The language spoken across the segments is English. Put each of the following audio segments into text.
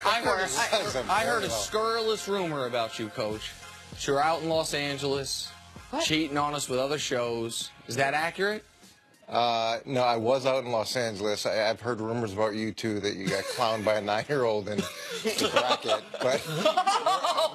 I heard a scurrilous rumor about you, Coach. That you're out in Los Angeles, cheating on us with other shows. Is that accurate? No, I was out in Los Angeles. I've heard rumors about you, too, that you got clowned by a 9-year-old in the bracket. But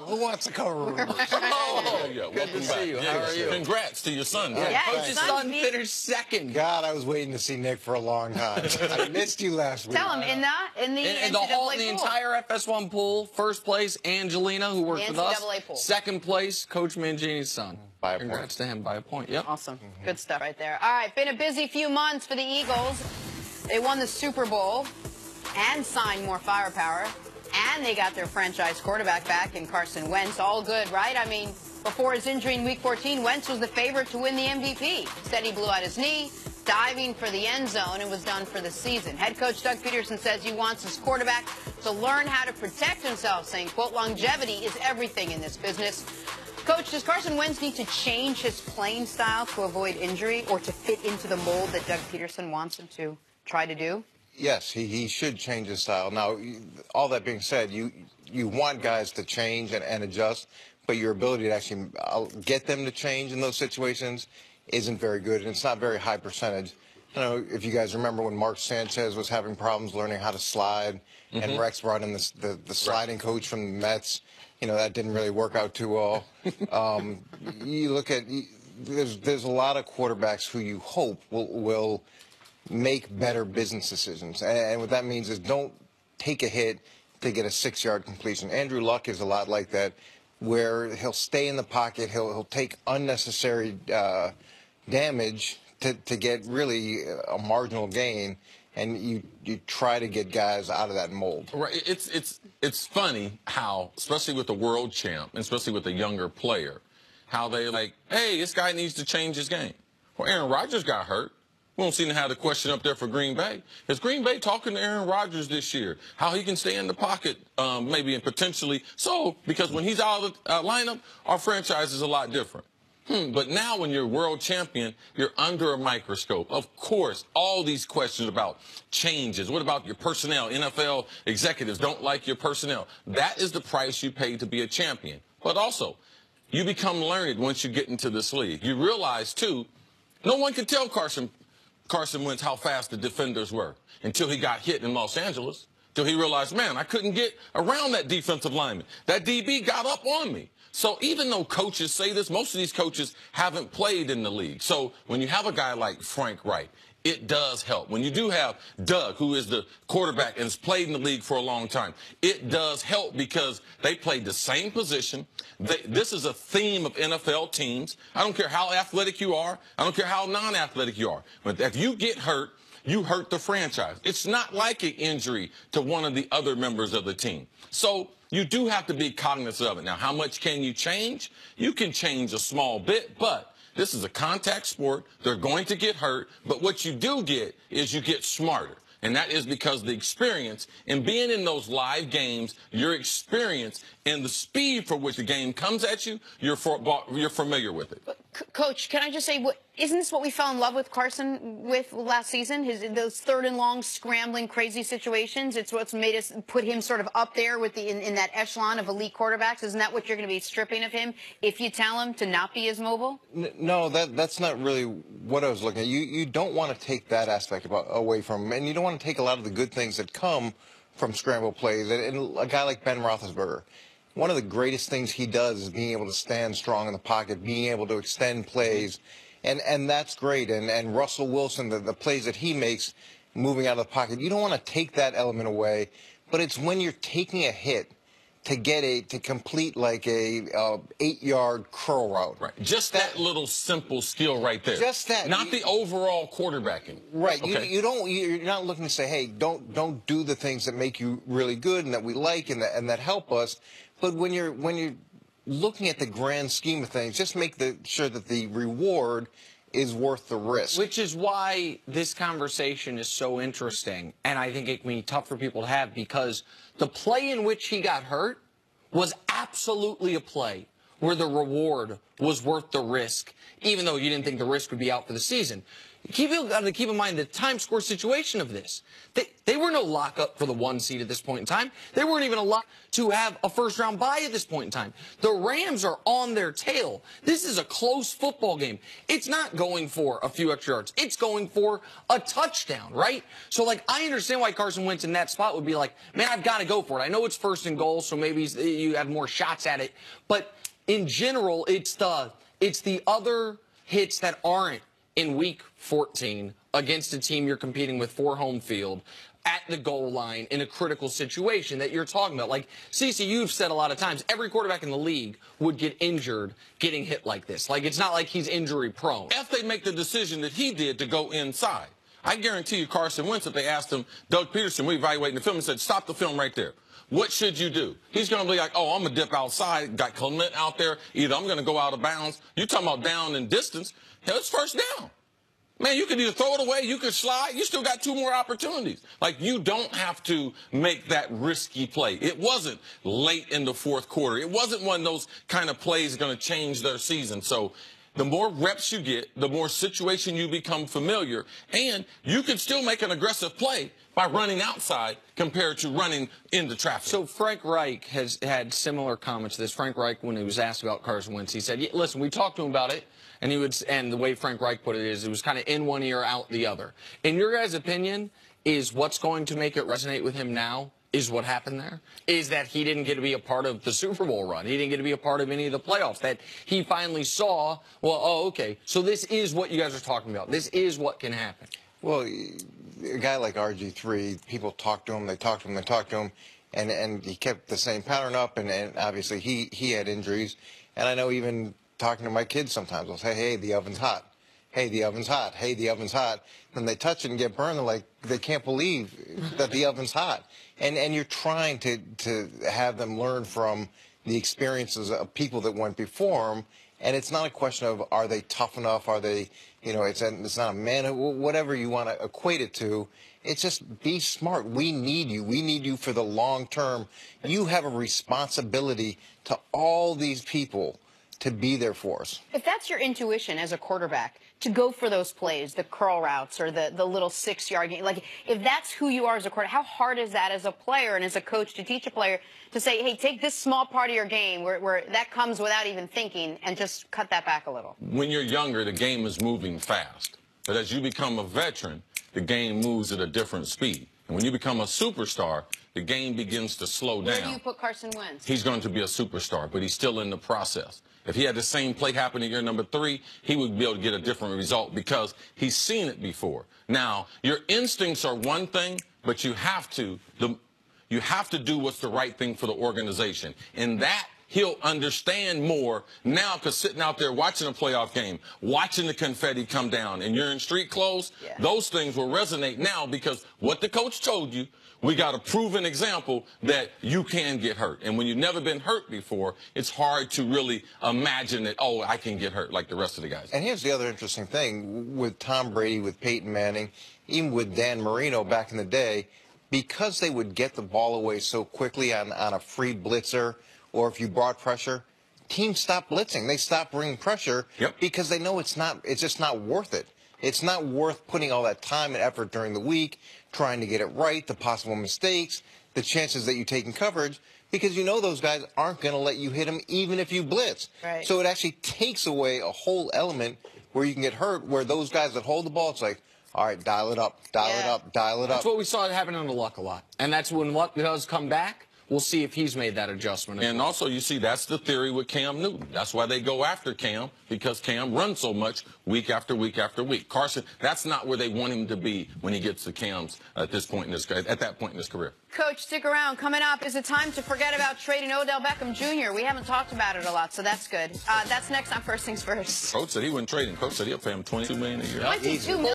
who wants to cover rumors? Oh, yeah. Good to see you. How are you? Congrats to your son. Yeah, his son finished second. God, I was waiting to see Nick for a long time. I missed you last week. Tell him, in the entire FS1 pool, first place, Angelina, who worked with us. Pool. Second place, Coach Mangini's son. By a point. Congrats to him by a point. Yep. Awesome. Good stuff right there. All right, been a busy few months for the Eagles. They won the Super Bowl and signed more firepower, and they got their franchise quarterback back in Carson Wentz. All good, right? I mean, before his injury in Week 14, Wentz was the favorite to win the MVP. Instead, he blew out his knee, diving for the end zone, and was done for the season. Head coach Doug Pederson says he wants his quarterback to learn how to protect himself, saying, quote, longevity is everything in this business. Coach, does Carson Wentz need to change his playing style to avoid injury or to fit into the mold that Doug Pederson wants him to try to do? Yes, he should change his style. Now, all that being said, you want guys to change and adjust, but your ability to actually get them to change in those situations isn't very good, and it's not very high percentage. You know, if you guys remember when Mark Sanchez was having problems learning how to slide, and Rex brought in the sliding coach from the Mets, you know, that didn't really work out too well. You look at, there's a lot of quarterbacks who you hope will make better business decisions. And what that means is don't take a hit to get a 6-yard completion. Andrew Luck is a lot like that, where he'll stay in the pocket, he'll take unnecessary damage to get really a marginal gain, and you try to get guys out of that mold. Right. It's funny how, especially with the world champ, and especially with a younger player, how they like, hey, this guy needs to change his game. Well, Aaron Rodgers got hurt. We don't seem to have the question up there for Green Bay. Is Green Bay talking to Aaron Rodgers this year? How he can stay in the pocket, maybe and potentially so, because when he's out of the lineup, our franchise is a lot different. But now when you're world champion, you're under a microscope. Of course, all these questions about changes. What about your personnel? NFL executives don't like your personnel. That is the price you pay to be a champion. But also, you become learned once you get into this league. You realize, too, no one could tell Carson Wentz how fast the defenders were until he got hit in Los Angeles, till he realized, man, I couldn't get around that defensive lineman. That DB got up on me. So even though coaches say this, most of these coaches haven't played in the league. So when you have a guy like Frank Wright, it does help. When you do have Doug, who is the quarterback and has played in the league for a long time, it does help because they played the same position. This is a theme of NFL teams. I don't care how athletic you are. I don't care how non-athletic you are. But if you get hurt, you hurt the franchise. It's not like an injury to one of the other members of the team. So you do have to be cognizant of it. Now, how much can you change? You can change a small bit, but this is a contact sport. They're going to get hurt, but what you do get is you get smarter. And that is because the experience in being in those live games, your experience and the speed for which the game comes at you, you're familiar with it. Coach, can I just say, isn't this what we fell in love with Carson with last season? Those third and long, scrambling, crazy situations. It's what's made us put him sort of up there with in that echelon of elite quarterbacks. Isn't that what you're going to be stripping of him if you tell him to not be as mobile? No, that's not really what I was looking at. You don't want to take that aspect away from him, and you don't want to take a lot of the good things that come from scramble plays. And a guy like Ben Roethlisberger, one of the greatest things he does is being able to stand strong in the pocket, being able to extend plays, and that's great. And Russell Wilson, the plays that he makes moving out of the pocket, you don't want to take that element away, but it's when you're taking a hit to complete like a 8-yard curl route. Right. Just that little simple skill right there. Just that. Not the overall quarterbacking. Right. Okay. You're not looking to say, hey, don't do the things that make you really good and that we like and that help us. But when you're looking at the grand scheme of things, just make sure that the reward is worth the risk. Which is why this conversation is so interesting, and I think it can be tough for people to have, because the play in which he got hurt was absolutely a play where the reward was worth the risk, even though you didn't think the risk would be out for the season. People got to keep in mind the time score situation of this. They were no lockup for the 1 seed at this point in time. They weren't even a lock to have a first-round bye at this point in time. The Rams are on their tail. This is a close football game. It's not going for a few extra yards. It's going for a touchdown, right? So, like, I understand why Carson Wentz in that spot would be like, man, I've got to go for it. I know it's first and goal, so maybe you have more shots at it. But in general, it's the other hits that aren't in week 14 against a team you're competing with for home field at the goal line in a critical situation that you're talking about. Like, CeCe, you've said a lot of times, every quarterback in the league would get injured getting hit like this. Like, it's not like he's injury prone. If they make the decision that he did to go inside, I guarantee you Carson Wentz, if they asked him, Doug Pederson, we're evaluating the film, and said, stop the film right there. What should you do? He's going to be like, oh, I'm going to dip outside, got Clement out there. Either I'm going to go out of bounds. You're talking about down in distance. Hell, it's first down. Man, you could either throw it away, you could slide. You still got 2 more opportunities. Like, you don't have to make that risky play. It wasn't late in the 4th quarter. It wasn't one of those kind of plays going to change their season. So the more reps you get, the more situation you become familiar, and you can still make an aggressive play by running outside compared to running into traffic. So Frank Reich has had similar comments to this. Frank Reich, when he was asked about Carson Wentz, he said, yeah, listen, we talked to him about it, and the way Frank Reich put it is it was kind of in one ear, out the other. In your guys' opinion, is what's going to make it resonate with him now is what happened there? Is that he didn't get to be a part of the Super Bowl run? He didn't get to be a part of any of the playoffs? That he finally saw, well, oh, okay, so this is what you guys are talking about. This is what can happen. Well, a guy like RG3, people talk to him, they talk to him, they talk to him, and he kept the same pattern up, and obviously he had injuries. And I know even talking to my kids sometimes, I'll say, hey, the oven's hot. Hey, the oven's hot. Hey, the oven's hot. Then they touch it and get burned. They're like, they can't believe that the oven's hot. And you're trying to have them learn from the experiences of people that went before them. And it's not a question of, are they tough enough? Are they, it's not a man, whatever you want to equate it to. It's just be smart. We need you. We need you for the long term. You have a responsibility to all these people to be there for us. If that's your intuition as a quarterback, to go for those plays, the curl routes or the little 6-yard game, like if that's who you are as a quarterback, how hard is that as a player and as a coach to teach a player to say, hey, take this small part of your game where that comes without even thinking and just cut that back a little? When you're younger, the game is moving fast. But as you become a veteran, the game moves at a different speed. And when you become a superstar, the game begins to slow down. Where do you put Carson Wentz? He's going to be a superstar, but he's still in the process. If he had the same play happen in year number 3, he would be able to get a different result because he's seen it before. Now, your instincts are one thing, but you have to do what's the right thing for the organization. And that he'll understand more now because sitting out there watching a playoff game, watching the confetti come down, and you're in street clothes, those things will resonate now because what the coach told you, we got a proven example that you can get hurt. And when you've never been hurt before, it's hard to really imagine that, oh, I can get hurt like the rest of the guys. And here's the other interesting thing. With Tom Brady, with Peyton Manning, even with Dan Marino back in the day, because they would get the ball away so quickly on a free blitzer or if you brought pressure, teams stopped blitzing. They stopped bringing pressure because they know it's just not worth it. It's not worth putting all that time and effort during the week, trying to get it right, the possible mistakes, the chances that you take in coverage, because you know those guys aren't going to let you hit them even if you blitz. Right. So it actually takes away a whole element where you can get hurt, where those guys that hold the ball, it's like, all right, dial it up, dial it up, dial it up. That's what we saw happen under Luck a lot. And that's when Luck does come back. We'll see if he's made that adjustment. And also, you see, that's the theory with Cam Newton. That's why they go after Cam, because Cam runs so much week after week after week. Carson, that's not where they want him to be when he gets to Cam's at that point in his career. Coach, stick around. Coming up, is it time to forget about trading Odell Beckham Jr.? We haven't talked about it a lot, so that's good. That's next on First Things First. Coach said he wouldn't trade him. Coach said he'll pay him $22 million a year. $22 million.